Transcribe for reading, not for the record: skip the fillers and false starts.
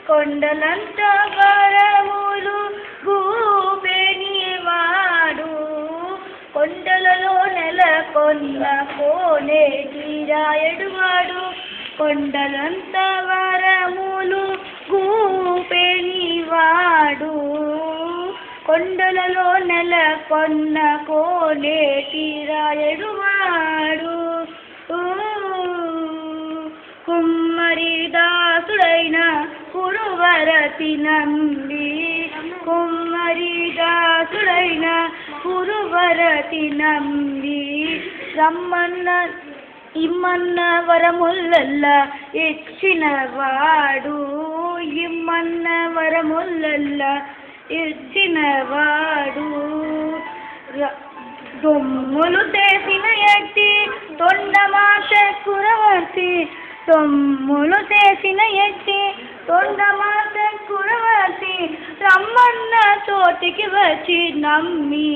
కొండలంత వరములు గూపెనివాడు కొండలలో నెలకొన్న కోనేటి రాయడువాడు కొండలంత వరములు గూపెనివాడు కొండలలో నెలకొన్న కోనేటి రాయడువాడు కుమ్మరి దాసుడైన కురువరతి నంబి కుమ్మరి దాసుడైన కురువరతి నంబి రమ్మన్న ఇమ్మన్న వరముల్లల్లా ఇచ్చినవాడు ఇమ్మన్న వరముల్లల్లా ఇచ్చినవాడు దొమ్ములు చేసిన ఎట్టి తొండమాత కురవర్తి తొమ్ములు చేసిన ఎట్టి తొండమాత కురవర్తి రమ్మన్న చోటికి వచ్చి నమ్మి